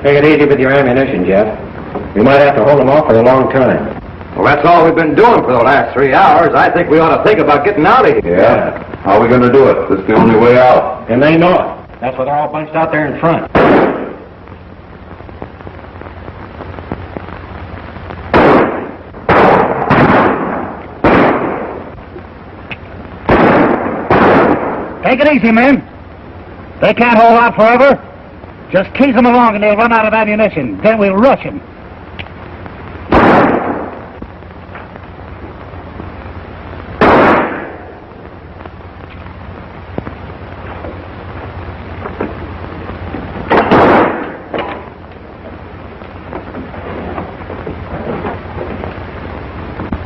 Take it easy with your ammunition, Jeff. We might have to hold them off for a long time. Well, that's all we've been doing for the last 3 hours. I think we ought to think about getting out of here. Yeah. How are we going to do it? This is the only way out. And they know it. That's why they're all bunched out there in front. Take it easy, men. They can't hold out forever. Just tease them along and they'll run out of ammunition. Then we'll rush them.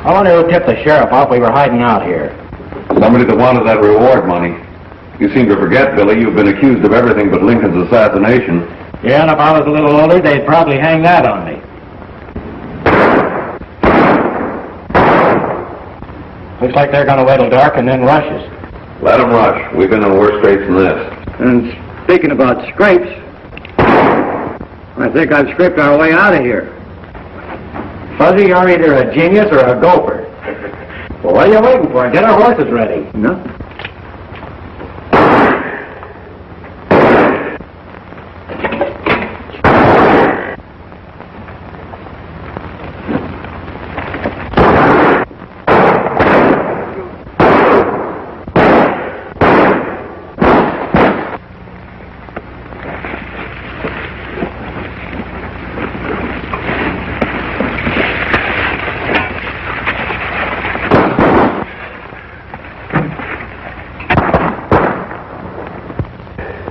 I wonder who tipped the sheriff off we were hiding out here. Somebody that wanted that reward money. You seem to forget, Billy, you've been accused of everything but Lincoln's assassination. Yeah, and if I was a little older, they'd probably hang that on me. Looks like they're going to wait till dark and then rush us. Let them rush. We've been in worse straits than this. And speaking about scrapes, I think I've scraped our way out of here. Fuzzy, you're either a genius or a gopher. Well, what are you waiting for? Get our horses ready. No.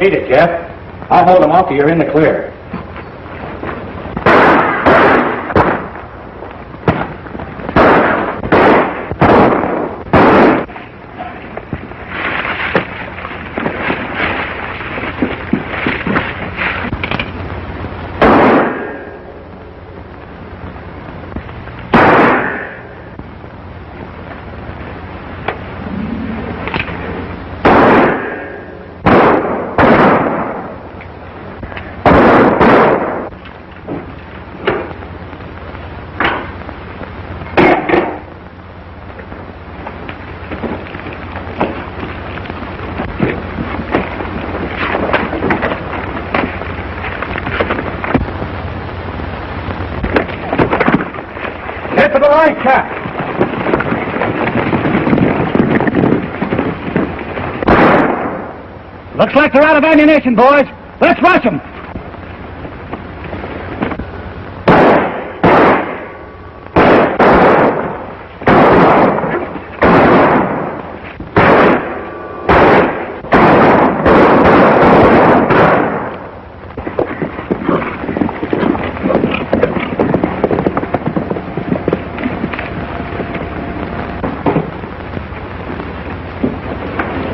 Beat it, Jeff. I'll hold them off till you're in the clear. Get to the right, Cap. Looks like they're out of ammunition, boys. Let's rush them.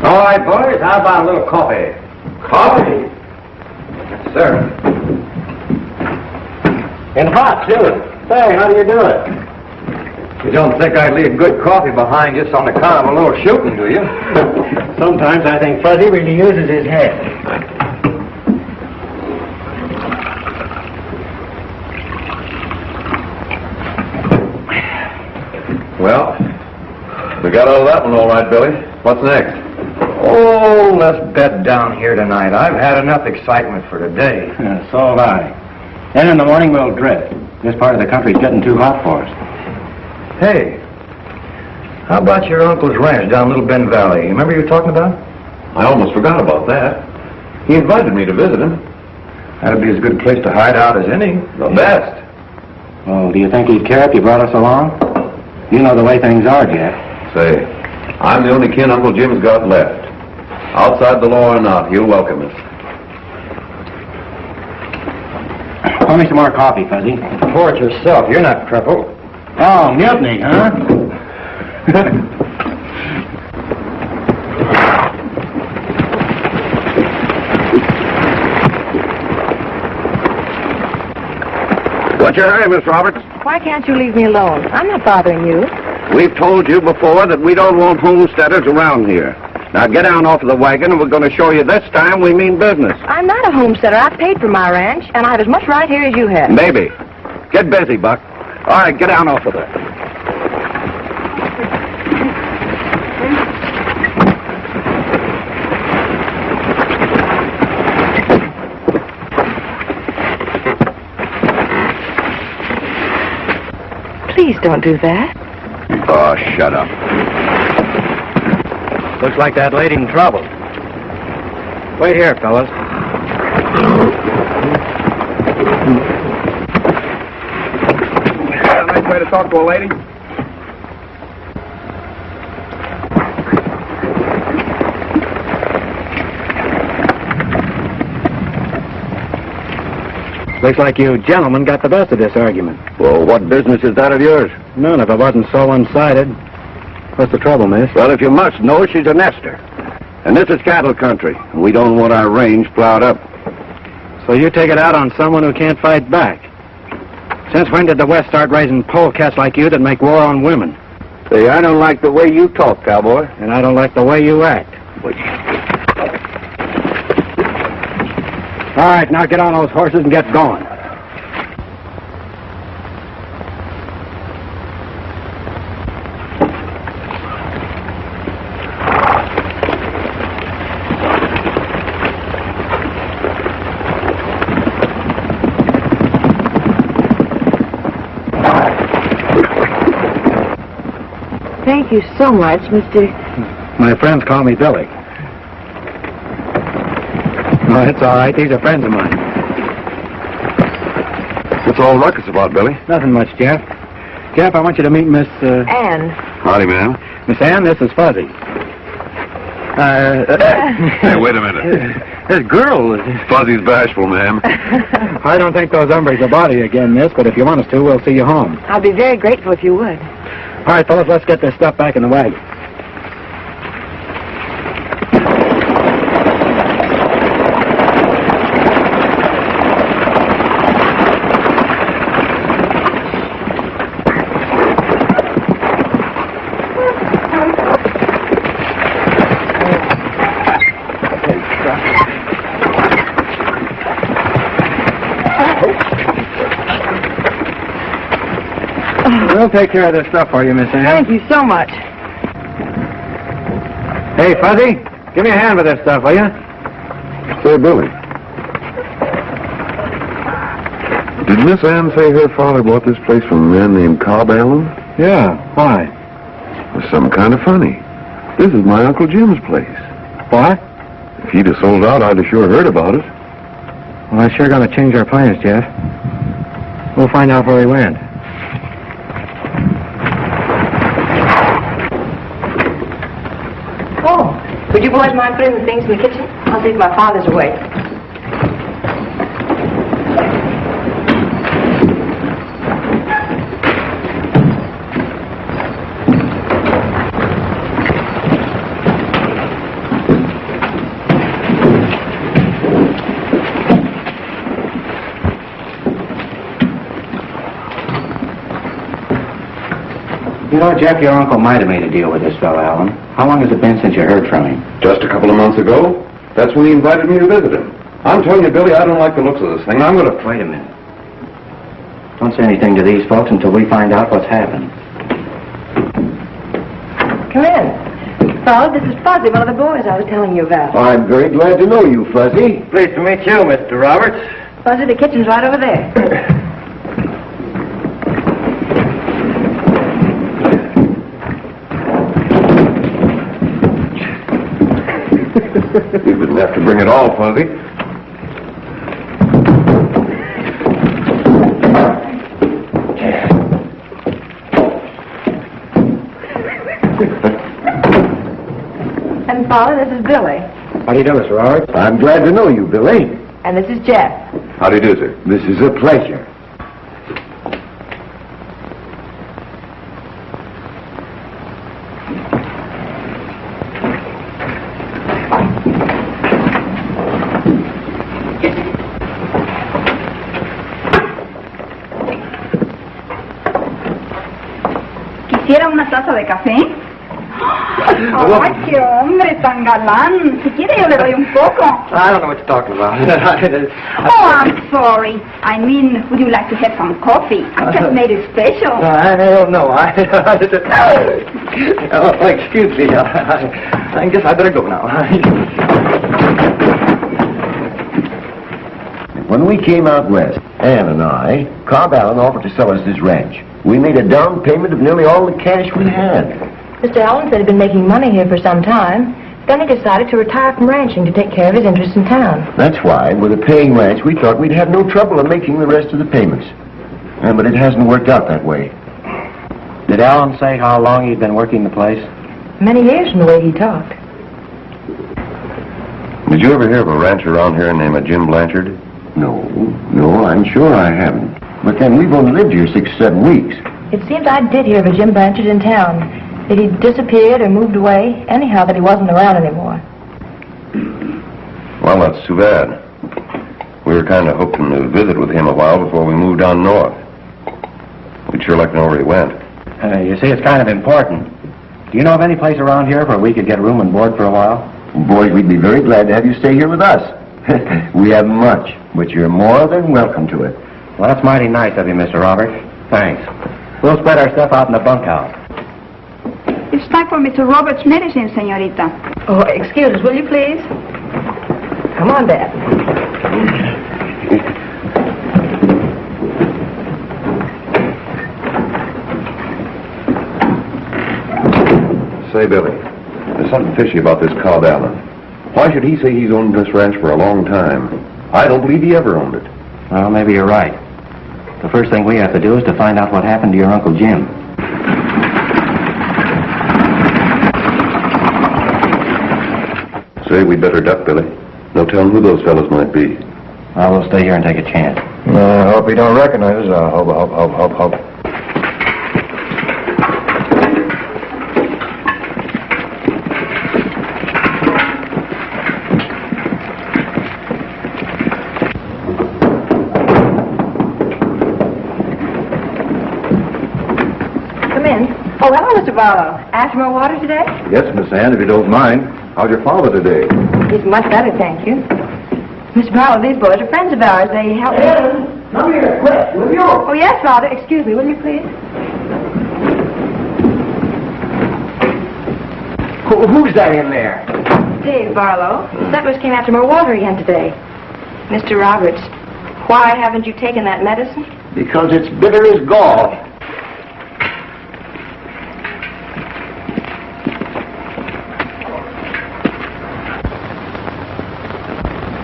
All right, boys, how about a little coffee? Coffee? Sir. And hot, too. Say, how do you do it? You don't think I'd leave good coffee behind just on account of a little shooting, do you? Sometimes I think Fuzzy really uses his head. Well, we got out of that one all right, Billy. What's next? Oh, let's bed down here tonight. I've had enough excitement for today. Yeah, so have I. Then in the morning we'll drift. This part of the country's getting too hot for us. Hey, how about your uncle's ranch down Little Bend Valley? You remember you were talking about? I almost forgot about that. He invited me to visit him. That'd be as good a place to hide out as any. The best. Well, do you think he'd care if you brought us along? You know the way things are, Jeff. Say, I'm the only kin Uncle Jim's got left. Outside the law or not, he'll welcome us. Pour me some more coffee, Fuzzy. Pour it yourself. You're not trouble. Oh, mutiny, huh? What's your hurry, Miss Roberts? Why can't you leave me alone? I'm not bothering you. We've told you before that we don't want homesteaders around here. Now get down off of the wagon, and we're going to show you this time we mean business. I'm not a homesteader. I paid for my ranch, and I have as much right here as you have. Maybe. Get busy, Buck. All right, get down off of there. Please don't do that. Oh, shut up. Looks like that lady's in trouble. Wait here, fellas. A nice way to talk to a lady. Looks like you gentlemen got the best of this argument. Well, what business is that of yours? None if it wasn't so one-sided. What's the trouble, miss? Well, if you must know, she's a nester. And this is cattle country. We don't want our range plowed up. So you take it out on someone who can't fight back. Since when did the West start raising polecats like you that make war on women? See, I don't like the way you talk, cowboy. And I don't like the way you act. All right, now get on those horses and get going. Thank you so much, Mr. My friends call me Billy. No, it's all right. These are friends of mine. What's all the ruckus about, Billy? Nothing much, Jeff. Jeff, I want you to meet Miss, Anne. Howdy, ma'am. Miss Ann. This is Fuzzy. Hey, wait a minute. This girl. Fuzzy's bashful, ma'am. I don't think those hombres will bother you again, miss, but if you want us to, we'll see you home. I'd be very grateful if you would. All right, fellas, let's get this stuff back in the wagon. We'll take care of this stuff for you, Miss Ann. Thank you so much. Hey, Fuzzy, give me a hand with this stuff, will you? Say, Billy. Did Miss Ann say her father bought this place from a man named Cobb Allen? Yeah, why? It's some kind of funny. This is my Uncle Jim's place. What? If he'd have sold out, I'd have sure heard about it. Well, I sure gotta change our plans, Jeff. We'll find out where he went. Oh, would you boys mind putting the things in the kitchen? I'll see if my father's awake. You know, Jeff, your uncle might have made a deal with this fellow, Allen. How long has it been since you heard from him? Just a couple of months ago. That's when he invited me to visit him. I'm telling you, Billy, I don't like the looks of this thing. I'm going to... Wait a minute. Don't say anything to these folks until we find out what's happened. Come in. Todd, this is Fuzzy, one of the boys I was telling you about. I'm very glad to know you, Fuzzy. Pleased to meet you, Mr. Roberts. Fuzzy, the kitchen's right over there. You didn't have to bring it all, Fuzzy. And Father, this is Billy. How do you do, Mr. Roberts? I'm glad to know you, Billy. And this is Jeff. How do you do, sir? This is a pleasure. ¿Quisiera una taza de café? Ay, qué hombre tan galán. Si quiere yo le doy un poco. I don't know what you're talking about. Oh, I'm sorry. I mean, would you like to have some coffee? I just made it special. I don't know. Oh, excuse me. I guess I better go now. When we came out west, Ann and I, Cobb Allen offered to sell us this ranch. We made a down payment of nearly all the cash we had. Mr. Allen said he'd been making money here for some time. Then he decided to retire from ranching to take care of his interests in town. That's why, with a paying ranch, we thought we'd have no trouble in making the rest of the payments. But it hasn't worked out that way. Did Allen say how long he'd been working the place? Many years from the way he talked. Did you ever hear of a rancher around here named Jim Blanchard? No, I'm sure I haven't. But then we've only lived here 6 or 7 weeks. It seems I did hear of a Jim Blanchard in town. That he'd disappeared or moved away. Anyhow, that he wasn't around anymore. Well, that's too bad. We were kind of hoping to visit with him a while before we moved on north. We'd sure like to know where he went. You see, it's kind of important. Do you know of any place around here where we could get room and board for a while? Boys, we'd be very glad to have you stay here with us. We haven't much, but you're more than welcome to it. Well, that's mighty nice of you, Mr. Roberts. Thanks. We'll spread our stuff out in the bunkhouse. It's time for Mr. Roberts' medicine, señorita. Oh, excuse us, will you please? Come on, Dad. Say, Billy, there's something fishy about this Cobb Allen. Why should he say he's owned this ranch for a long time? I don't believe he ever owned it. Well, maybe you're right. The first thing we have to do is to find out what happened to your Uncle Jim. Say, we'd better duck, Billy. No telling who those fellas might be. I will stay here and take a chance. I hope he don't recognize us. Hope. Oh, hello, Mr. Barlow. After more water today? Yes, Miss Ann, if you don't mind. How's your father today? He's much better, thank you. Mr. Barlow, these boys are friends of ours. They help me. Come here, quick, will you? Oh, yes, Father. Excuse me, will you, please? Who's that in there? Dave Barlow. The settlers came after more water again today. Mr. Roberts, why haven't you taken that medicine? Because it's bitter as gall.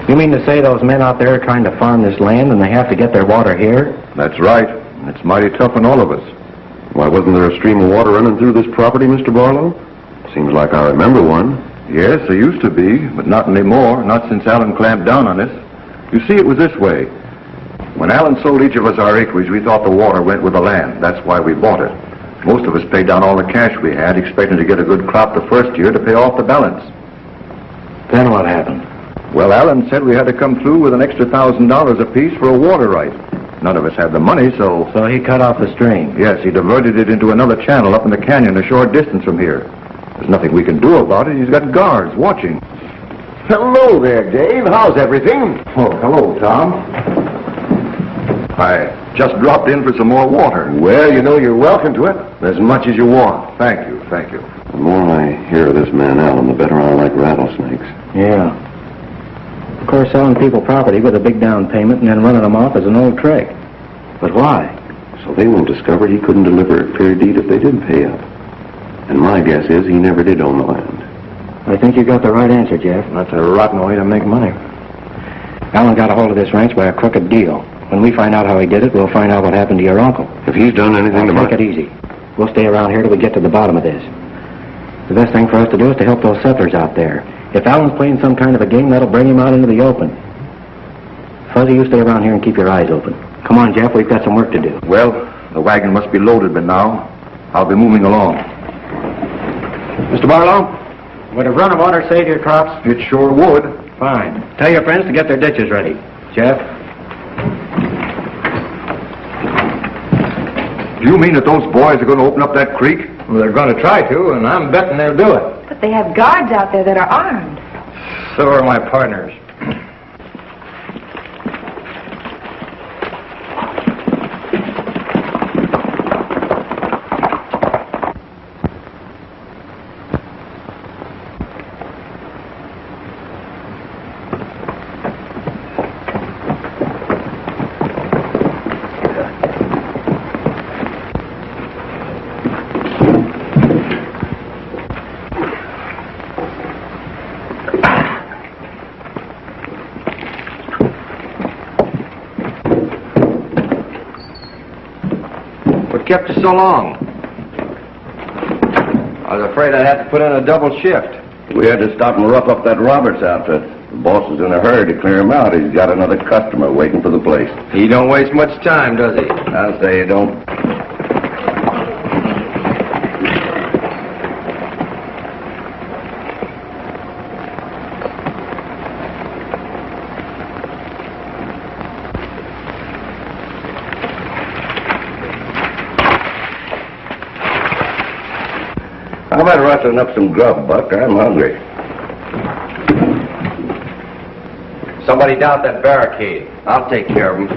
You mean to say those men out there are trying to farm this land and they have to get their water here? That's right. It's mighty tough on all of us. Why, wasn't there a stream of water running through this property, Mr. Barlow? Seems like I remember one. Yes, there used to be, but not anymore. Not since Allen clamped down on us. You see, it was this way. When Allen sold each of us our acreage, we thought the water went with the land. That's why we bought it. Most of us paid down all the cash we had, expecting to get a good crop the first year to pay off the balance. Then what happened? Well, Allen said we had to come through with an extra $1,000 apiece for a water right. None of us had the money, so... So he cut off the stream? Yes, he diverted it into another channel up in the canyon a short distance from here. There's nothing we can do about it. He's got guards watching. Hello there, Dave. How's everything? Oh, hello, Tom. I just dropped in for some more water. Well, you know you're welcome to it. As much as you want. Thank you, thank you. The more I hear of this man Allen, the better I like rattlesnakes. Yeah. Of course, selling people property with a big down payment and then running them off is an old trick. But why? So they won't discover he couldn't deliver a clear deed if they did pay up. And my guess is he never did own the land. I think you got the right answer, Jeff. That's a rotten way to make money. Allen got a hold of this ranch by a crooked deal. When we find out how he did it, we'll find out what happened to your uncle. If he's done anything to Take it easy. We'll stay around here till we get to the bottom of this. The best thing for us to do is to help those settlers out there. If Allen's playing some kind of a game, that'll bring him out into the open. Fuzzy, you stay around here and keep your eyes open. Come on, Jeff, we've got some work to do. Well, the wagon must be loaded by now. I'll be moving along. Mr. Barlow, would a run of water save your crops? It sure would. Fine. Tell your friends to get their ditches ready. Jeff? Do you mean that those boys are going to open up that creek? Well, they're going to try to, and I'm betting they'll do it. They have guards out there that are armed. So are my partners. Kept you so long? I was afraid I'd have to put in a double shift. We had to stop and rough up that Roberts outfit. The boss is in a hurry to clear him out. He's got another customer waiting for the place. He don't waste much time, does he? I'll say you don't. How about rustling up some grub, Buck? I'm hungry. Somebody down that barricade. I'll take care of him.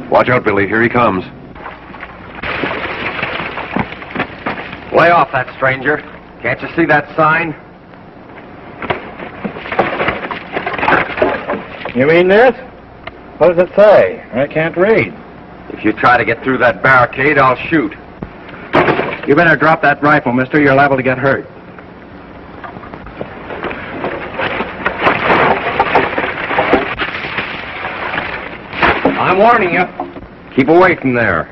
Watch out, Billy. Here he comes. Lay off that stranger. Can't you see that sign? You mean this? What does it say? I can't read. If you try to get through that barricade, I'll shoot. You better drop that rifle, mister. You're liable to get hurt. I'm warning you. Keep away from there.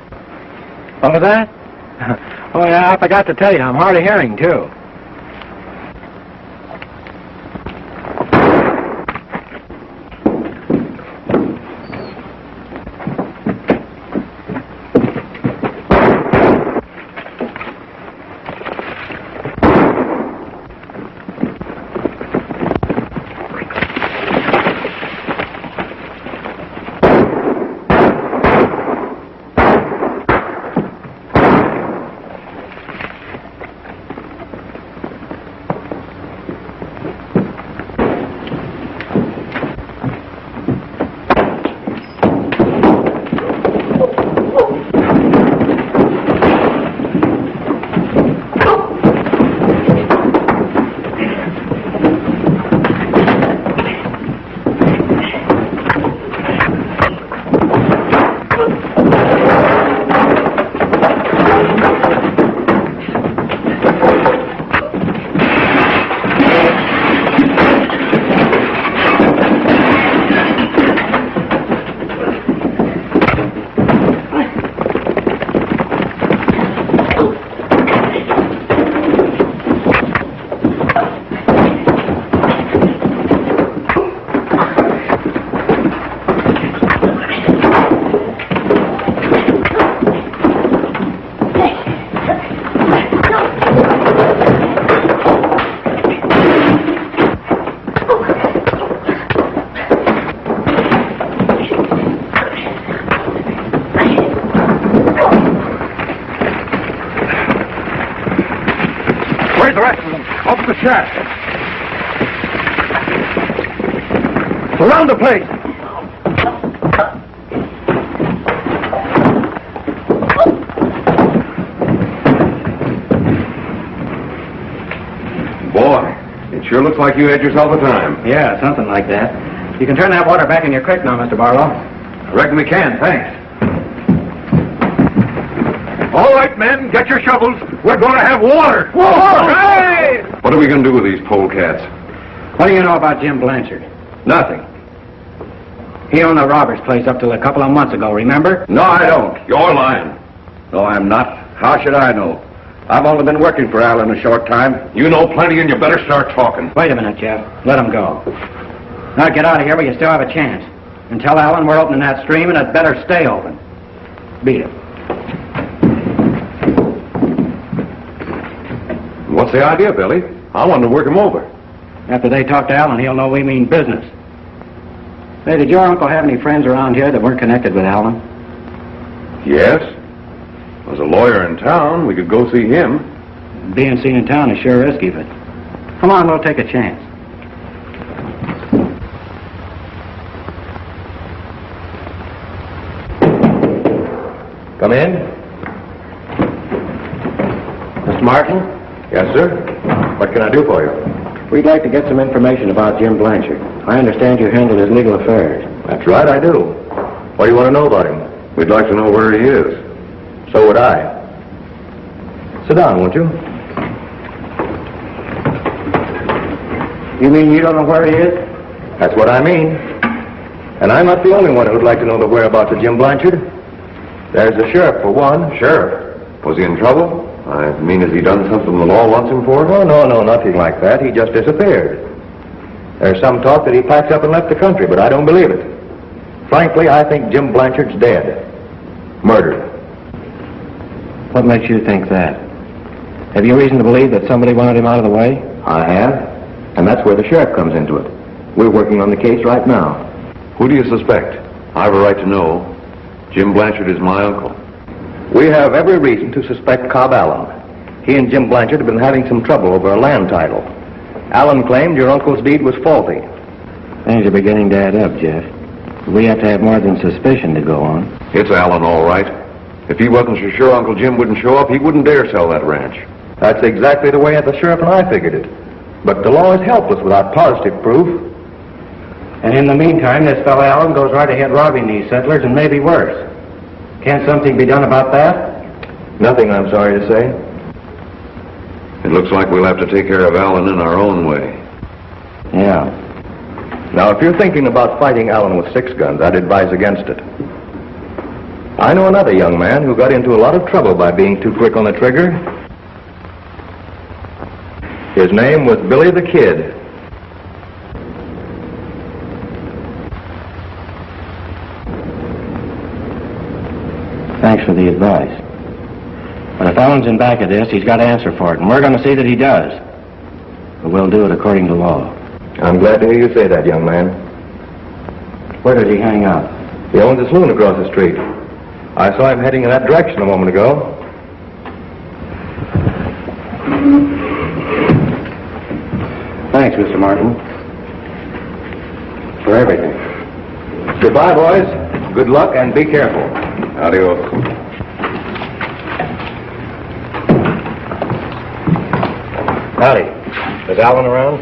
What was that? Oh, yeah, I forgot to tell you. I'm hard of hearing, too. Surround the place! Boy, it sure looks like you had yourself a time. Yeah, something like that. You can turn that water back in your creek now, Mr. Barlow. I reckon we can, thanks. All right, men, get your shovels. We're going to have water. Whoa! Hey! What are we going to do with these polecats? What do you know about Jim Blanchard? Nothing. He owned the Roberts place up till a couple of months ago, remember? No, I don't. You're lying. No, I'm not. How should I know? I've only been working for Allen a short time. You know plenty, and you better start talking. Wait a minute, Jeff. Let him go. Now get out of here, but you still have a chance. And tell Allen we're opening that stream, and it better stay open. Beat it. What's the idea, Billy? I want to work him over. After they talk to Allen, he'll know we mean business. Say, did your uncle have any friends around here that weren't connected with Allen? Yes? there's a lawyer in town, we could go see him. Being seen in town is sure risky, but come on, we'll take a chance. Come in. Mr. Martin, Yes, sir. What can I do for you? we'd like to get some information about Jim Blanchard. I understand you handle his legal affairs. That's right, I do. What do you want to know about him? We'd like to know where he is. So would I. Sit down, won't you? You mean you don't know where he is? That's what I mean. And I'm not the only one who'd like to know the whereabouts of Jim Blanchard. There's the sheriff, for one. Sheriff? Was he in trouble? I mean, has he done something the law wants him for? Oh, no, nothing like that. He just disappeared. There's some talk that he packed up and left the country, but I don't believe it. Frankly, I think Jim Blanchard's dead. Murdered. What makes you think that? Have you reason to believe that somebody wanted him out of the way? I have. And that's where the sheriff comes into it. We're working on the case right now. Who do you suspect? I have a right to know. Jim Blanchard is my uncle. We have every reason to suspect Cobb Allen. He and Jim Blanchard have been having some trouble over a land title. Allen claimed your uncle's deed was faulty. Things are beginning to add up, Jeff. We have to have more than suspicion to go on. It's Allen, all right. If he wasn't so sure Uncle Jim wouldn't show up, he wouldn't dare sell that ranch. That's exactly the way the sheriff and I figured it. But the law is helpless without positive proof. And in the meantime, this fellow Allen goes right ahead robbing these settlers and maybe worse. Can't something be done about that? Nothing, I'm sorry to say. It looks like we'll have to take care of Allen in our own way. Yeah. Now, if you're thinking about fighting Allen with 6 guns, I'd advise against it. I know another young man who got into a lot of trouble by being too quick on the trigger. His name was Billy the Kid. Thanks for the advice. But if Allen's in back of this, he's got to answer for it, and we're going to see that he does. But we'll do it according to law. I'm glad to hear you say that, young man. Where did he hang out? He owns a saloon across the street. I saw him heading in that direction a moment ago. Thanks, Mr. Martin. For everything. Goodbye, boys. Good luck and be careful. Adios. Howdy. Is Allen around?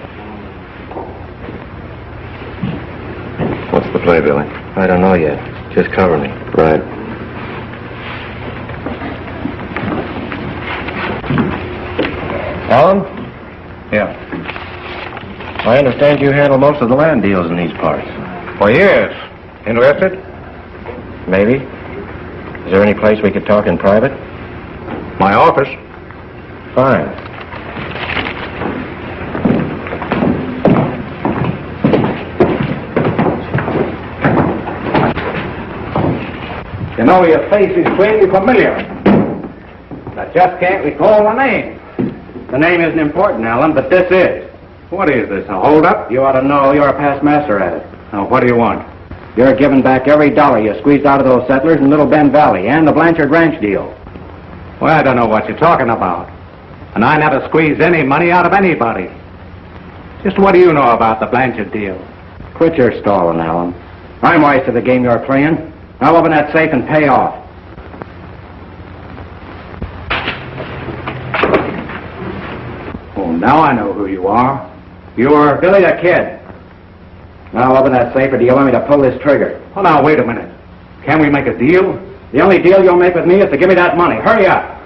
What's the play, Billy? I don't know yet. Just cover me. Right. Allen? Yeah. I understand you handle most of the land deals in these parts. For years. Interested? Maybe. Is there any place we could talk in private? My office. Fine. You know, your face is plainly familiar. I just can't recall the name. The name isn't important, Allen, but this is. What is this, a hold-up? You ought to know you're a past master at it. Now, what do you want? You're giving back every dollar you squeezed out of those settlers in Little Bend Valley and the Blanchard Ranch deal. Well, I don't know what you're talking about. And I never squeezed any money out of anybody. Just what do you know about the Blanchard deal? Quit your stalling, Allen. I'm wise to the game you're playing. Now open that safe and pay off. Oh, now I know who you are. You're Billy the Kid. Now open that safe, or do you want me to pull this trigger? Oh, now, wait a minute. Can we make a deal? The only deal you'll make with me is to give me that money. Hurry up.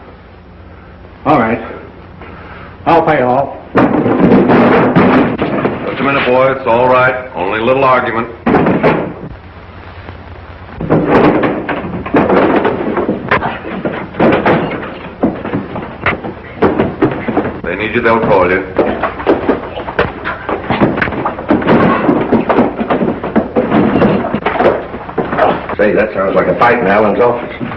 All right. I'll pay off. Just a minute, boy. It's all right. Only a little argument. They need you, they'll call you. Say, that sounds like a fight in Allen's office.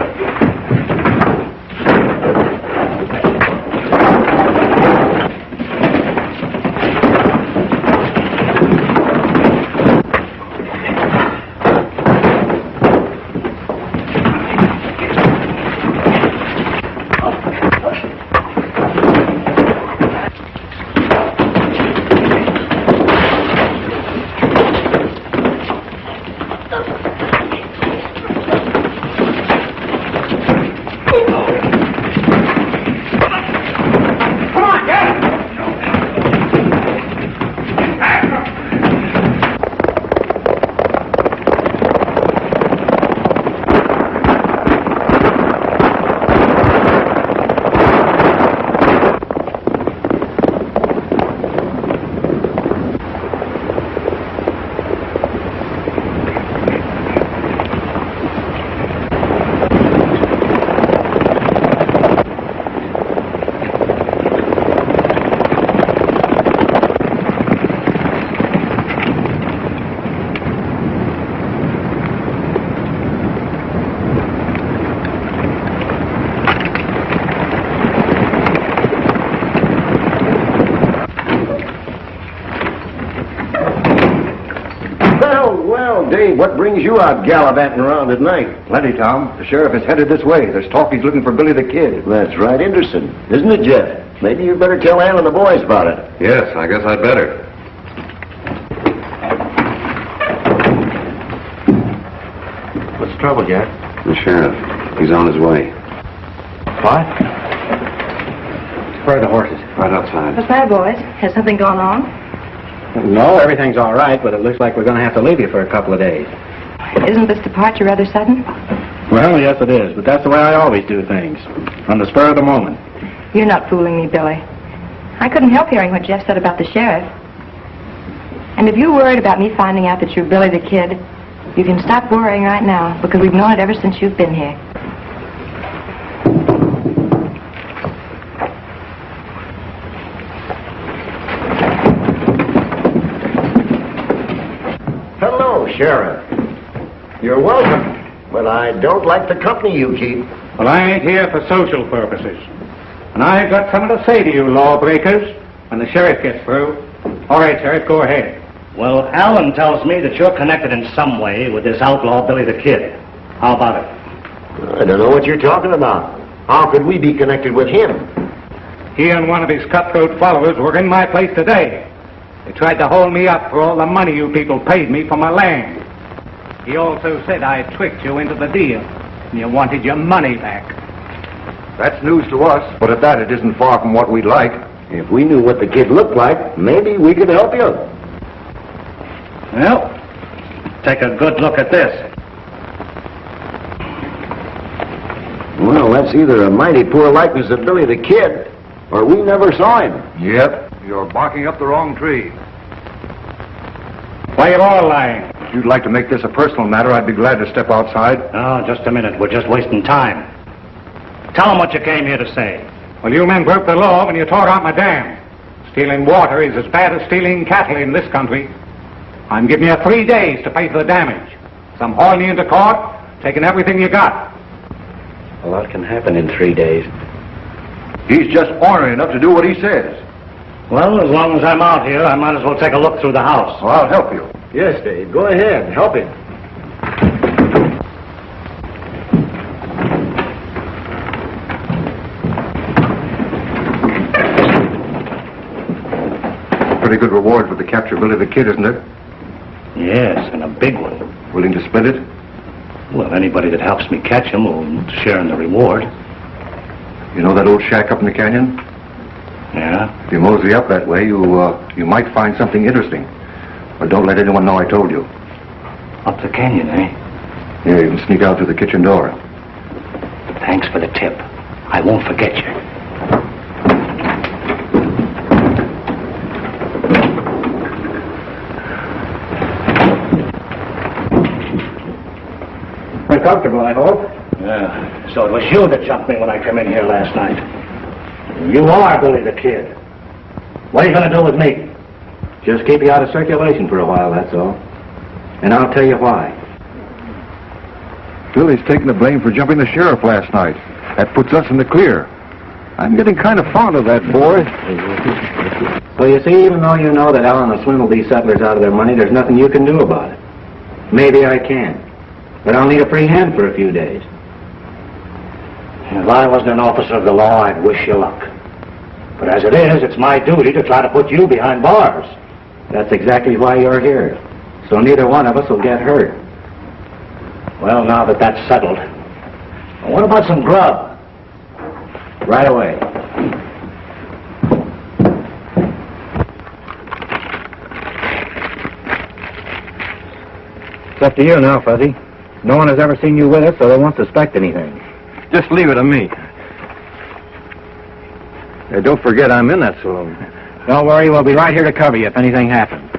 Say, what brings you out gallivanting around at night? Plenty, Tom. The sheriff is headed this way. There's talk he's looking for Billy the Kid. That's right, interesting. Isn't it, Jeff? Maybe you better tell Al and the boys about it. Yes, I guess I'd better. What's the trouble, Jack? The sheriff. He's on his way. What? Where are the horses? Right outside. What's that, boys? Has something gone on? No, everything's all right, but it looks like we're going to have to leave you for a couple of days. Isn't this departure rather sudden? Well, yes, it is, but that's the way I always do things. On the spur of the moment. You're not fooling me, Billy. I couldn't help hearing what Jeff said about the sheriff. And if you're worried about me finding out that you're Billy the Kid, you can stop worrying right now, because we've known it ever since you've been here. Hello, Sheriff. You're welcome, but I don't like the company you keep. Well, I ain't here for social purposes. And I've got something to say to you lawbreakers when the sheriff gets through. All right, Sheriff, go ahead. Well, Alan tells me that you're connected in some way with this outlaw Billy the Kid. How about it? I don't know what you're talking about. How could we be connected with him? He and one of his cutthroat followers were in my place today. They tried to hold me up for all the money you people paid me for my land. He also said I tricked you into the deal, and you wanted your money back. That's news to us, but at that, it isn't far from what we'd like. If we knew what the kid looked like, maybe we could help you. Well, take a good look at this. Well, that's either a mighty poor likeness of Billy the Kid, or we never saw him. Yep, you're barking up the wrong tree. Why, you're all lying. If you'd like to make this a personal matter, I'd be glad to step outside. Oh, just a minute. We're just wasting time. Tell them what you came here to say. Well, you men broke the law when you tore out my dam. Stealing water is as bad as stealing cattle in this country. I'm giving you 3 days to pay for the damage. So I'm hauling you into court, taking everything you got. A lot can happen in 3 days. He's just ornery enough to do what he says. Well, as long as I'm out here, I might as well take a look through the house. Well, I'll help you. Yes, Dave. Go ahead. Help him. Pretty good reward for the capture of Billy the Kid, isn't it? Yes, and a big one. Willing to split it? Well, anybody that helps me catch him will share in the reward. You know that old shack up in the canyon? Yeah? If you mosey up that way, you might find something interesting. But don't let anyone know I told you. Up the canyon, eh? Here, you can sneak out through the kitchen door. Thanks for the tip. I won't forget you. Comfortable, I hope. Yeah, so it was you that jumped me when I came in here last night. You are Billy the Kid. What are you going to do with me? Just keep you out of circulation for a while, that's all. And I'll tell you why. Billy's taking the blame for jumping the sheriff last night. That puts us in the clear. I'm getting kind of fond of that boy. Well, you see, even though you know that Alan will swindle these settlers out of their money, there's nothing you can do about it. Maybe I can. But I'll need a free hand for a few days. If I wasn't an officer of the law, I'd wish you luck. But as it is, it's my duty to try to put you behind bars. That's exactly why you're here. So neither one of us will get hurt. Well, now that that's settled, what about some grub? Right away. It's up to you now, Fuzzy. No one has ever seen you with us, so they won't suspect anything. Just leave it to me. Don't forget I'm in that saloon. Don't worry, we'll be right here to cover you if anything happens.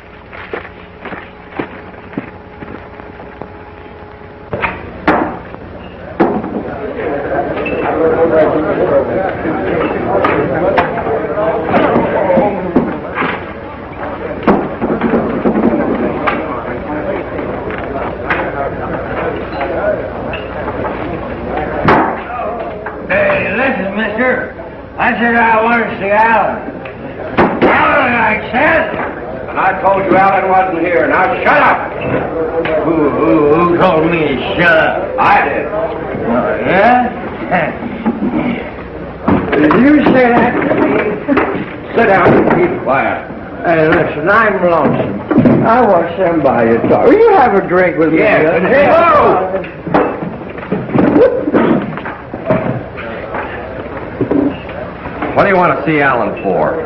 I said I want to see Alan. Alan, I said! And I told you Allen wasn't here. Now shut up! Who told me to shut up? I did. Oh, yeah? Did you say that to me? Sit down and keep quiet. Hey, listen, I'm lonesome. I want somebody to talk. Will you have a drink with me? Yes. Hello! What do you want to see Allen for?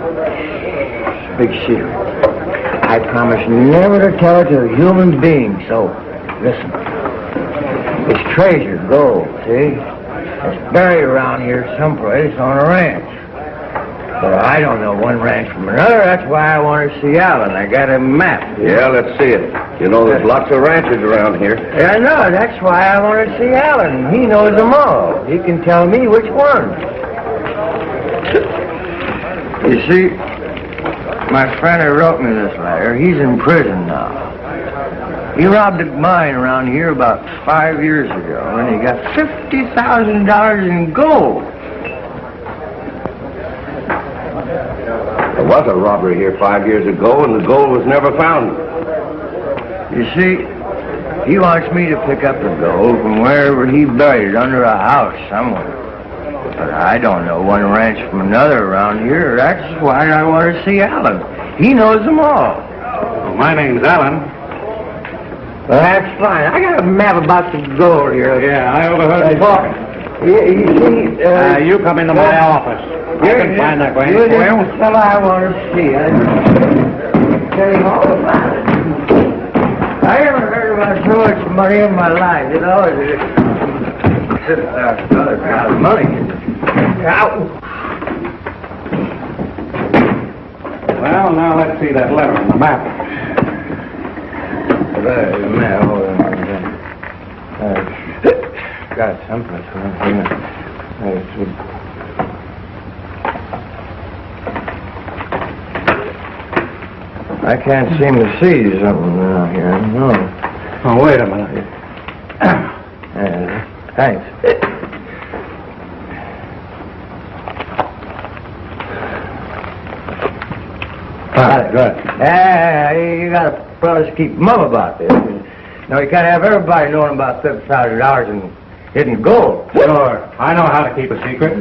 Big secret. I promise never to tell it to a human being, so listen. It's treasure, gold, see? It's buried around here someplace on a ranch. But I don't know one ranch from another. That's why I want to see Allen. I got a map. Yeah, let's see it. You know, there's lots of ranches around here. Yeah, I know. That's why I want to see Allen. He knows them all. He can tell me which one. You see, my friend who wrote me this letter, he's in prison now. He robbed a mine around here about 5 years ago, and he got $50,000 in gold. There was a robbery here 5 years ago, and the gold was never found. You see, he wants me to pick up the gold from wherever he buried it under a house somewhere. But I don't know one ranch from another around here. That's why I want to see Allen. He knows them all. Well, my name's Allen. Well, that's fine. I got a map about the gold here. Yeah, I overheard the talk. You see, You come into my office. I can find that ranch You're for you. the fellow I want to see. I tell you all about it. I never heard about so much money in my life. You know, it's $6,000 money. Ow! Well, now let's see that letter on the map. Got someplace. I can't seem to see something around here. No. Oh, wait a minute. Thanks. Good. You gotta fellas keep mum about this. Now, you can't have everybody knowing about $50,000 in hidden gold. Sure. I know how to keep a secret.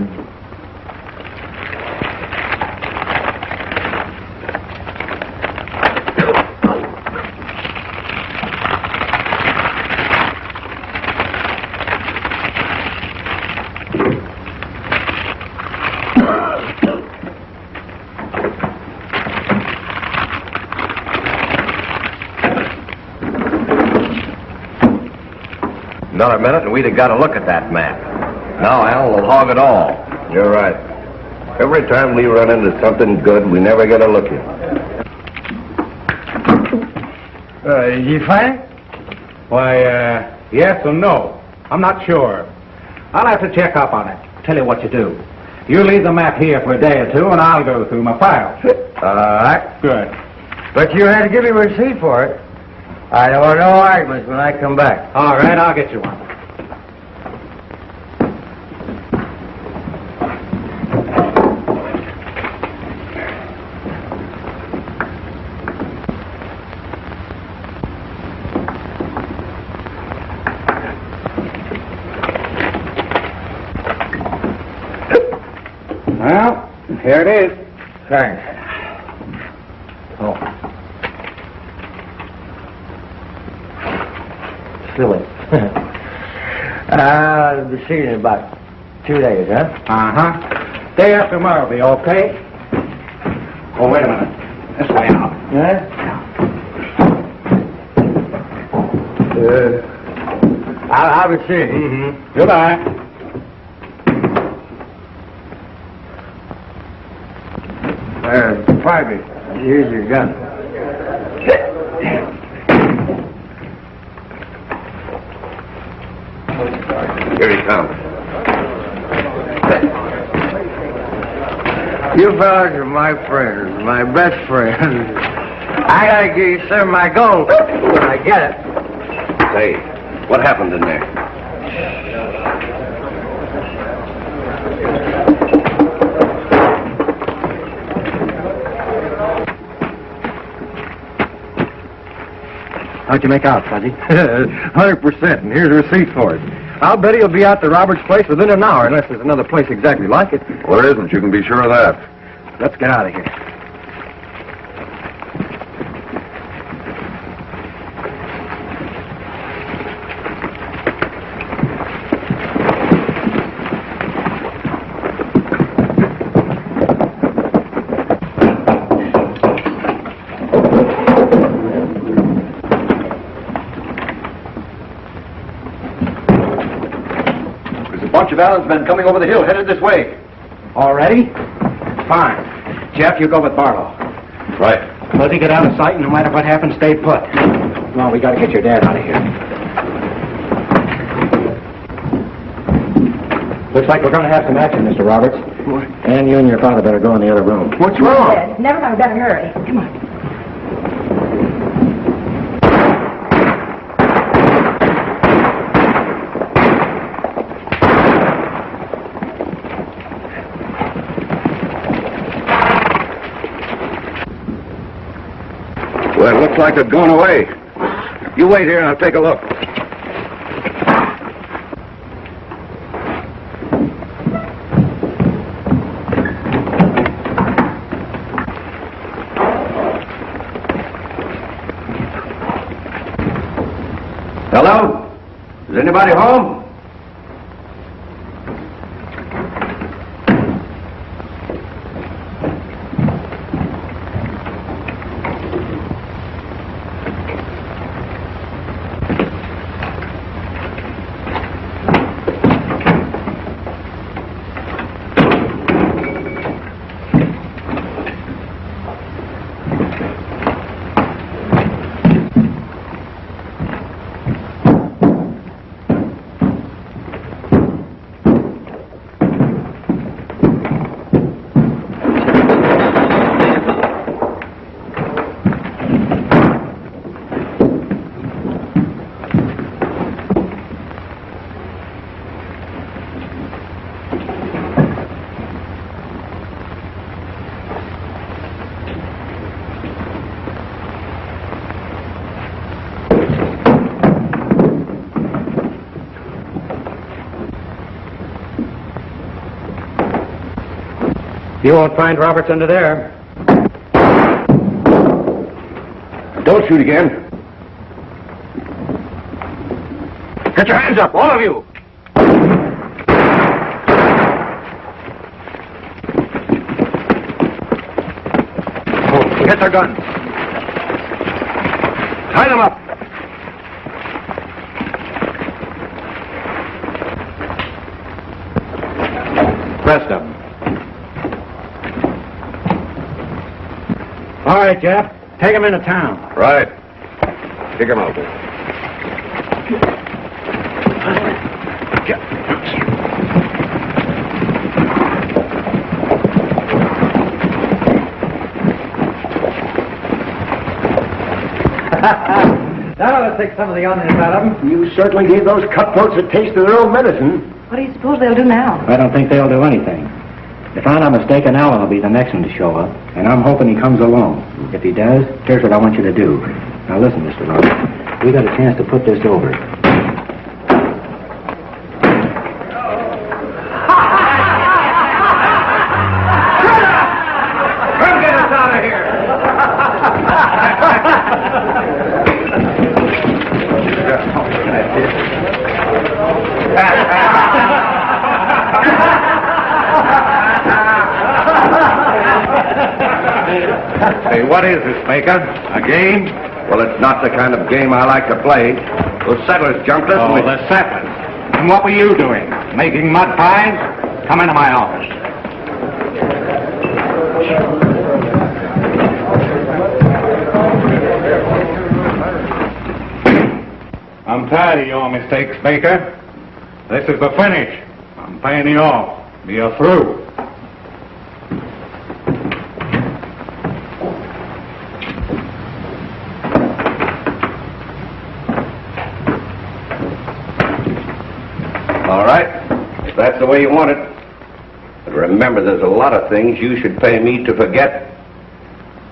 Another minute, and we'd have got a look at that map. Now Al will hog it all. You're right. Every time we run into something good, we never get a look at it. Did you find it? Why, yes and no. I'm not sure. I'll have to check up on it. Tell you what you do. You leave the map here for a day or two, and I'll go through my files. All right. Good. But you had to give me a receipt for it. I don't want no arguments when I come back. All right, I'll get you one. Well, here it is. Thanks. Oh. Silly. I'll be seeing in about 2 days, huh? Uh-huh. Day after tomorrow will be okay. Oh, wait a minute. This way out. Yeah? I'll be seeing you. Mm-hmm. Goodbye. Private, here's your gun. Here he comes. You fellas are my friends, my best friends. I gotta give you some of my gold when I get it. Say, what happened in there? How'd you make out, Fuzzy? 100%, and here's a receipt for it. I'll bet he'll be out to Robert's place within an hour, unless there's another place exactly like it. Well, there isn't. You can be sure of that. Let's get out of here. Bunch of Allen's men coming over the hill, headed this way. Already? Fine. Jeff, you go with Barlow. Right. Fuzzy, get out of sight, and no matter what happens, stay put. Come on, we gotta get your dad out of here. Looks like we're gonna have some action, Mr. Roberts. What? And you and your father better go in the other room. What's wrong? Yes, never mind, we better hurry. Come on. Well, it looks like they've gone away. You wait here and I'll take a look. Hello? Is anybody home? You won't find Roberts under there. Don't shoot again. Get your hands up, all of you. Oh, get their guns. Tie them up. Rest of them. All right, Jeff. Take him into town. Right. Kick him out. That ought to take some of the onions out of them. You certainly gave those cutthroats a taste of their own medicine. What do you suppose they'll do now? I don't think they'll do anything. If I'm not mistaken, Allen will be the next one to show up, and I'm hoping he comes alone. If he does, here's what I want you to do. Now listen, Mr. Roberts, we got a chance to put this over. Come get us out of here! Hey, what is this, Baker? A game? Well, it's not the kind of game I like to play. Those settlers jumped us. Oh, the settlers. And what were you doing? Making mud pies? Come into my office. I'm tired of your mistakes, Baker. This is the finish. I'm paying you off. You're through. All right, if that's the way you want it. But remember, there's a lot of things you should pay me to forget.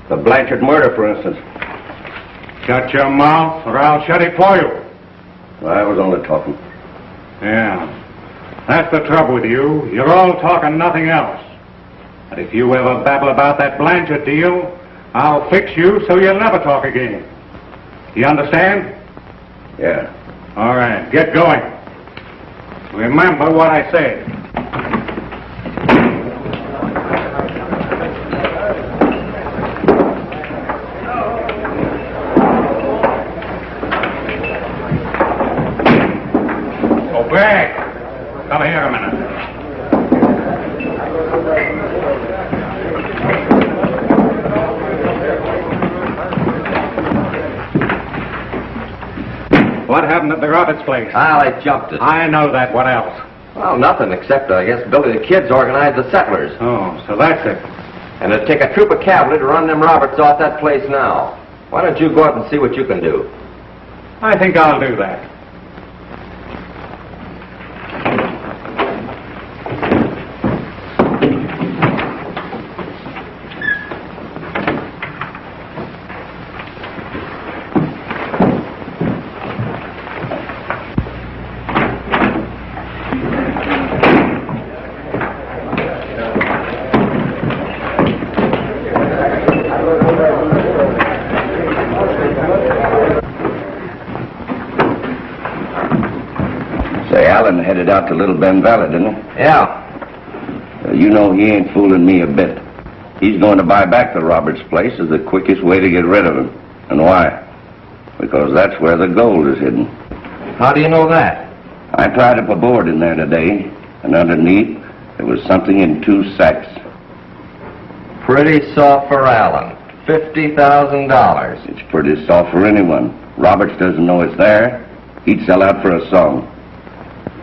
The Blanchard murder, for instance. Shut your mouth, or I'll shut it for you. I was only talking. Yeah. That's the trouble with you. You're all talk and nothing else. And if you ever babble about that Blanchard deal, I'll fix you so you'll never talk again. You understand? Yeah. All right, get going. Remember what I said. Go back. Come here a minute. What happened at the Roberts place? Well, I jumped it. I know that. What else? Well, nothing except, I guess, Billy the Kid's organized the settlers. Oh, so that's it. And it'd take a troop of cavalry to run them Roberts off that place now. Why don't you go out and see what you can do? I think I'll do that. Allen headed out to Little Bend Valley, didn't he? Yeah. You know he ain't fooling me a bit. He's going to buy back the Roberts place as the quickest way to get rid of him. And why? Because that's where the gold is hidden. How do you know that? I pried up a board in there today, and underneath there was something in 2 sacks. Pretty soft for Allen. $50,000. It's pretty soft for anyone. Roberts doesn't know it's there. He'd sell out for a song.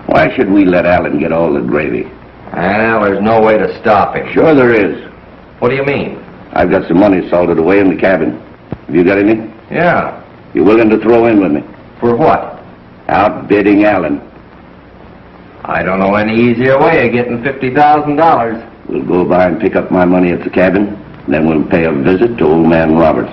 Why should we let Allen get all the gravy? Well, there's no way to stop him. Sure there is. What do you mean? I've got some money salted away in the cabin. Have you got any? Yeah. You willing to throw in with me? For what? Outbidding Allen. I don't know any easier way of getting $50,000. We'll go by and pick up my money at the cabin, then we'll pay a visit to old man Roberts.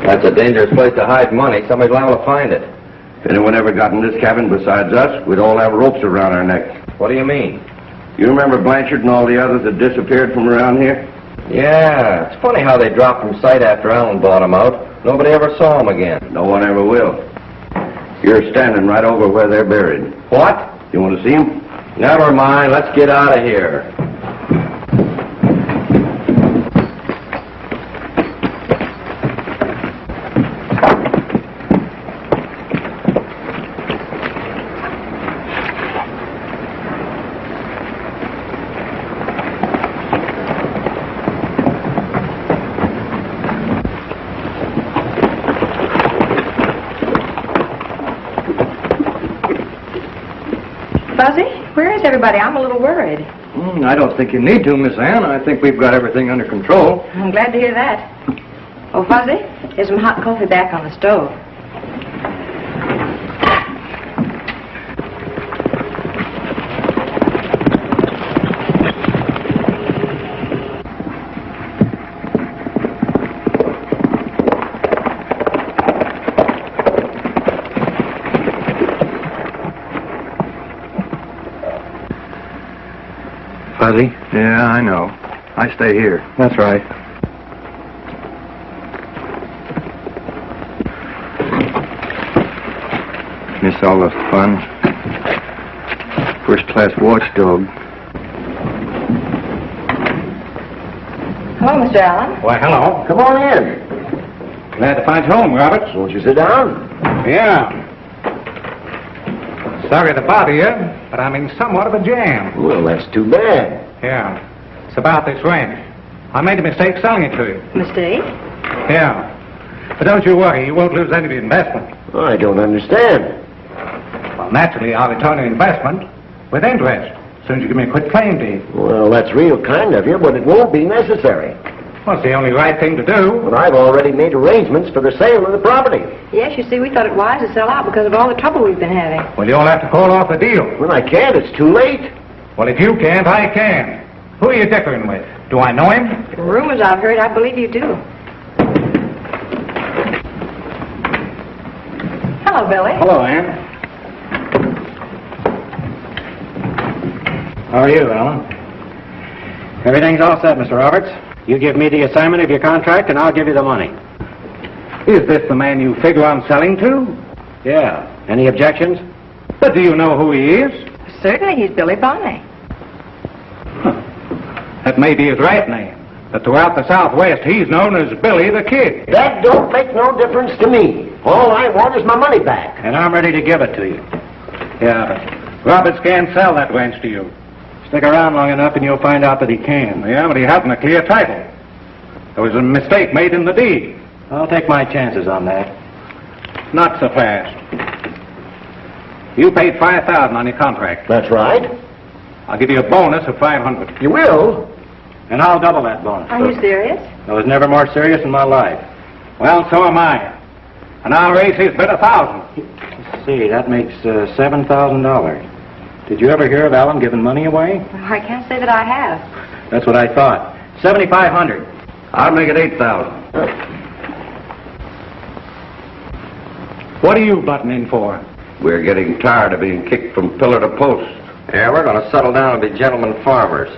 That's a dangerous place to hide money. Somebody's liable to find it. If anyone ever got in this cabin besides us, we'd all have ropes around our necks. What do you mean? You remember Blanchard and all the others that disappeared from around here? Yeah, it's funny how they dropped from sight after Allen bought them out. Nobody ever saw them again. No one ever will. You're standing right over where they're buried. What? You want to see them? Never mind. Let's get out of here. Fuzzy, where is everybody? I'm a little worried. I don't think you need to, Miss Ann. I think we've got everything under control. I'm glad to hear that. Oh, Fuzzy, there's some hot coffee back on the stove. Fuzzy. Yeah, I know. I stay here. That's right. Miss all the fun. First-class watchdog. Hello, Mr. Allen. Why, hello. Come on in. Glad to find you home, Roberts. Won't you sit down? Yeah. Sorry to bother you, but I'm in somewhat of a jam. Well, that's too bad. Yeah. It's about this ranch. I made a mistake selling it to you. Mistake? Yeah. But don't you worry, you won't lose any of your investment. Oh, I don't understand. Well, naturally, I'll return your investment with interest as soon as you give me a quick claim deed. Well, that's real kind of you, but it won't be necessary. Well, it's the only right thing to do. But I've already made arrangements for the sale of the property. Yes, you see, we thought it wise to sell out because of all the trouble we've been having. Well, you'll have to call off the deal. Well, I can't. It's too late. Well, if you can't, I can. Who are you dickering with? Do I know him? The rumors I've heard, I believe you do. Hello, Billy. Hello, Ann. How are you, Alan? Everything's all set, Mr. Roberts. You give me the assignment of your contract, and I'll give you the money. Is this the man you figure I'm selling to? Yeah. Any objections? But do you know who he is? Certainly, he's Billy Bonney. That may be his right name. But throughout the Southwest, he's known as Billy the Kid. That don't make no difference to me. All I want is my money back. And I'm ready to give it to you. Yeah, but Roberts can't sell that ranch to you. Stick around long enough and you'll find out that he can. Yeah, but he hasn't a clear title. There was a mistake made in the deed. I'll take my chances on that. Not so fast. You paid $5,000 on your contract. That's right. I'll give you a bonus of $500. You will? And I'll double that bonus. Are you serious? I was never more serious in my life. Well, so am I. And I'll raise his bid 1,000. Let's see, that makes $7,000. Did you ever hear of Alan giving money away? Well, I can't say that I have. That's what I thought. $7,500. I'll make it 8,000. What are you butting in for? We're getting tired of being kicked from pillar to post. Yeah, we're going to settle down and be gentlemen farmers.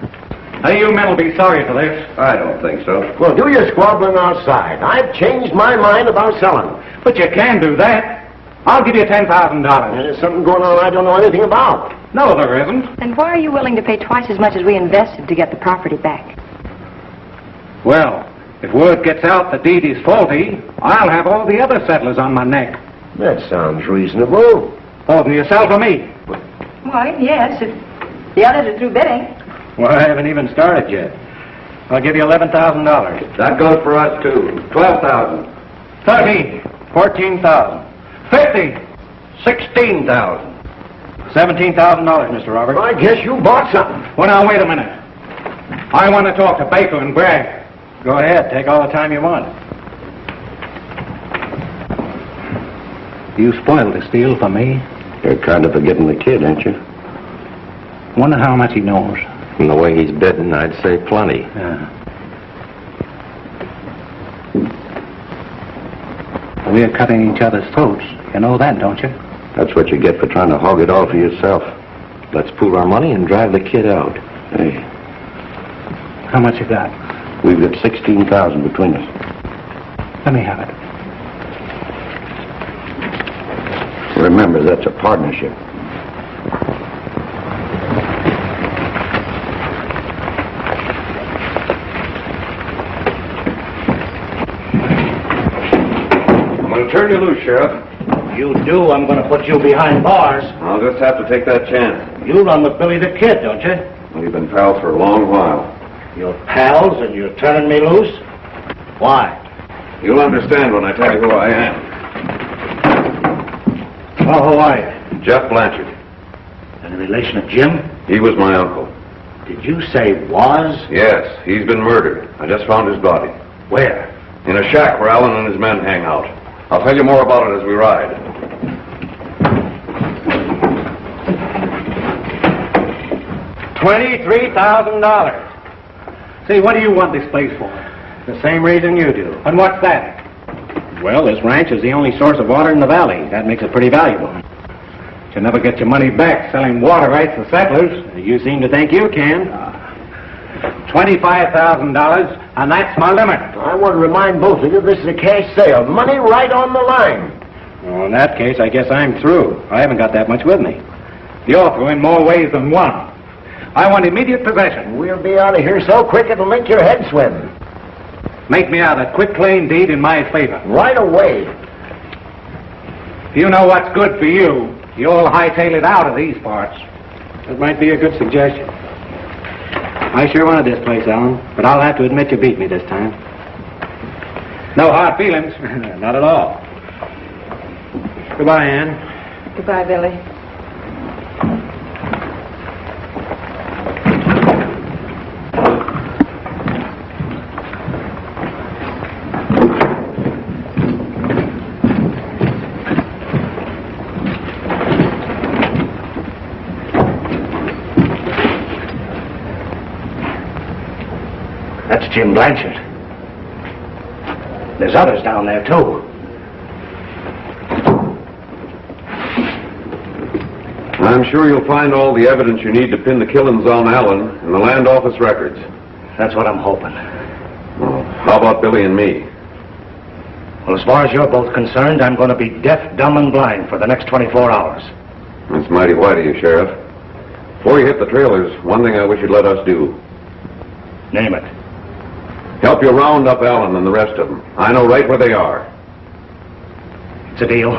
Hey, you men will be sorry for this. I don't think so. Well, do your squabbling outside. I've changed my mind about selling. But you can do that. I'll give you $10,000. There's something going on I don't know anything about. No, there isn't. Then why are you willing to pay twice as much as we invested to get the property back? Well, if word gets out the deed is faulty, I'll have all the other settlers on my neck. That sounds reasonable. Faulting yourself or me? Why, yes, if the others are through bidding. Well, I haven't even started yet. I'll give you $11,000. That goes for us, too. 12,000. 13. 14,000. 50. 16,000. $17,000, Mr. Roberts. I guess you bought something. Well, now, wait a minute. I want to talk to Baker and Bragg. Go ahead. Take all the time you want. You spoiled the Steele for me. You're kind of forgetting the kid, ain't you? Wonder how much he knows. From the way he's bidding, I'd say plenty. Yeah. We're cutting each other's throats. You know that, don't you? That's what you get for trying to hog it all for yourself. Let's pool our money and drive the kid out. Hey, How much you got? we've got $16,000 between us. Let me have it. Remember, that's a partnership. I'm going to turn you loose, Sheriff. You do, I'm going to put you behind bars. I'll just have to take that chance. You run with Billy the Kid, don't you? We've been pals for a long while. You're pals and you're turning me loose? Why? You'll understand when I tell you who I am. Well, who are you? Jeff Blanchard. Any relation of Jim? He was my uncle. Did you say was? Yes, he's been murdered. I just found his body. Where? In a shack where Allen and his men hang out. I'll tell you more about it as we ride. $23,000. See, what do you want this place for? The same reason you do. And what's that? Well, this ranch is the only source of water in the valley. That makes it pretty valuable. You never get your money back selling water rights to settlers. You seem to think you can. $25,000, and that's my limit. I want to remind both of you this is a cash sale. Money right on the line. Well, in that case, I guess I'm through. I haven't got that much with me. You're through in more ways than one. I want immediate possession. We'll be out of here so quick it'll make your head swim. Make me out a quick claim deed in my favor. Right away. If you know what's good for you, you'll hightail it out of these parts. That might be a good suggestion. I sure wanted this place, Alan, but I'll have to admit you beat me this time. No hard feelings. Not at all. Goodbye, Ann. Goodbye, Billy. That's Jim Blanchard. There's others down there, too. I'm sure you'll find all the evidence you need to pin the killings on Allen in the land office records. That's what I'm hoping. Well, how about Billy and me? Well, as far as you're both concerned, I'm going to be deaf, dumb, and blind for the next 24 hours. That's mighty white of you, Sheriff. Before you hit the trailers, one thing I wish you'd let us do. Name it. Help you round up Allen and the rest of them. I know right where they are. It's a deal.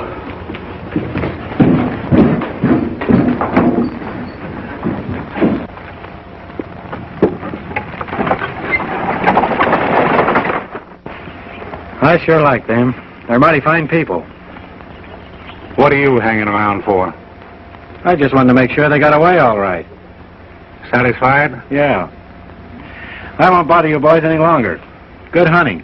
I sure like them. They're mighty fine people. What are you hanging around for? I just wanted to make sure they got away all right. Satisfied? Yeah. I won't bother you boys any longer. Good hunting.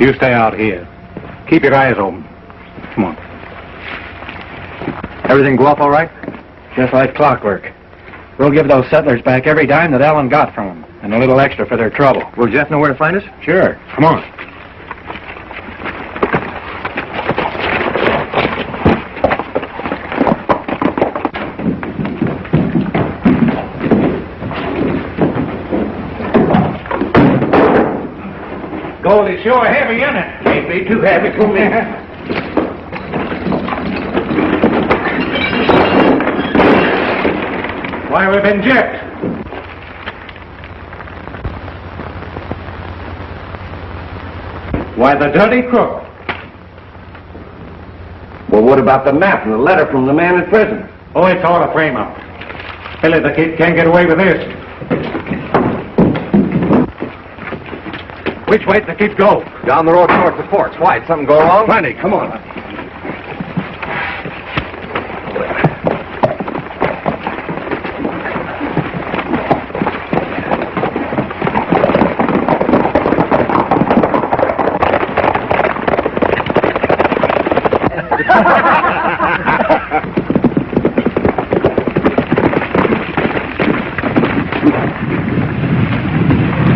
You stay out here. Keep your eyes open. Come on. Everything go up all right? Just like clockwork. We'll give those settlers back every dime that Allen got from them, and a little extra for their trouble. Will Jeff know where to find us? Sure. Come on. Gold is sure heavy, isn't it? Can't be too heavy for me. Why, we've been gypped. Why, the dirty crook. Well, what about the map and the letter from the man in prison? Oh, it's all a frame-up. Billy the Kid can't get away with this. Which way'd the kid go? Down the road north to Forks. Why, did something go wrong? Plenty, come on.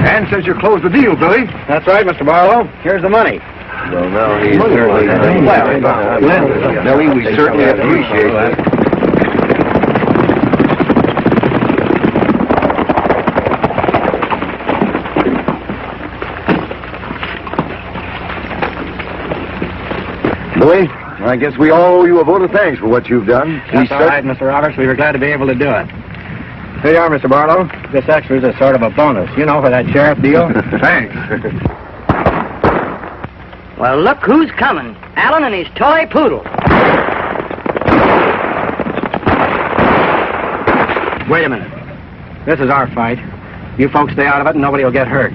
Ann says you closed the deal, Billy. That's right, Mr. Barlow. Here's the money. Well, now he's certainly... Billy, we certainly appreciate that. Billy, I guess we all owe you a vote of thanks for what you've done. That's all right, Mr. Roberts. We were glad to be able to do it. Here you are, Mr. Barlow. This extra is a sort of a bonus, you know, for that sheriff deal. Thanks. Well, look who's coming. Allen and his toy poodle. Wait a minute. This is our fight. You folks stay out of it and nobody will get hurt.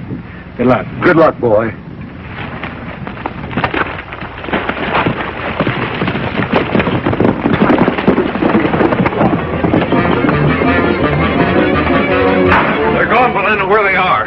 Good luck. Good luck, boy. They're gone, but I know where they are.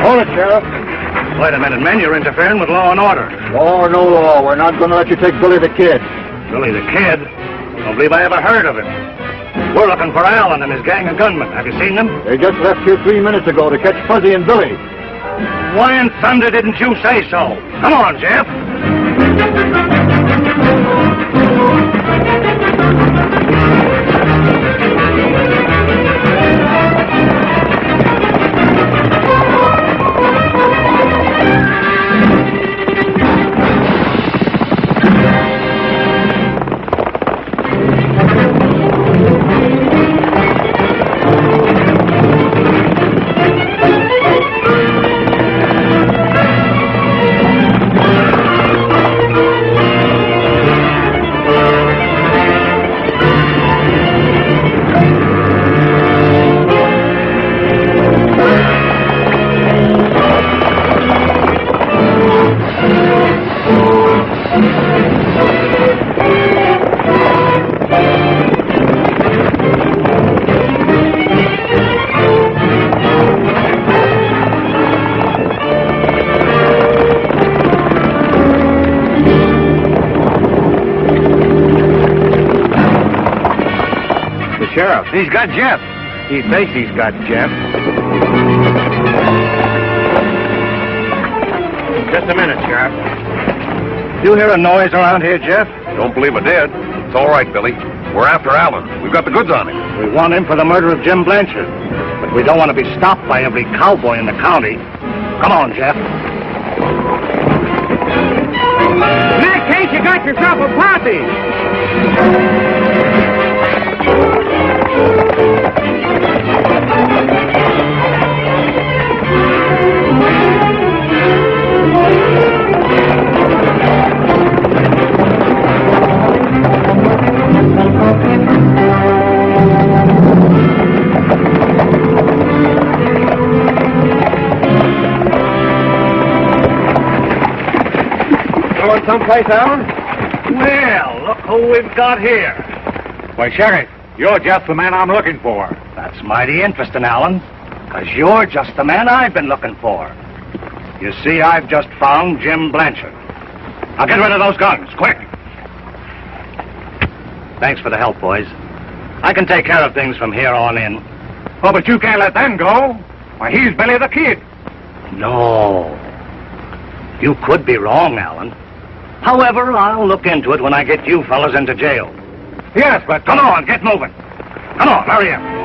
Hold it, Sheriff. Wait a minute, men. You're interfering with law and order. Law or no law, we're not going to let you take Billy the Kid. Billy the Kid? Don't believe I ever heard of him. We're looking for Allen and his gang of gunmen. Have you seen them? They just left here 3 minutes ago to catch Fuzzy and Billy. Why in thunder didn't you say so? Come on, Jeff. He's got Jeff. He thinks he's got Jeff. Just a minute, Sheriff. You hear a noise around here, Jeff? Don't believe I did. It's all right, Billy. We're after Allen. We've got the goods on him. We want him for the murder of Jim Blanchard. But we don't want to be stopped by every cowboy in the county. Come on, Jeff. In that case, you got yourself a posse. Going someplace, Allen? Well, look who we've got here. Why, Sheriff, you're just the man I'm looking for. That's mighty interesting, Allen, because you're just the man I've been looking for. You see, I've just found Jim Blanchard. Now get rid of those guns, quick. Thanks for the help, boys. I can take care of things from here on in. Oh, but you can't let them go. Why, he's Billy the Kid. No. You could be wrong, Allen. However, I'll look into it when I get you fellas into jail. Yes, but Come on, get moving. Come on, hurry up.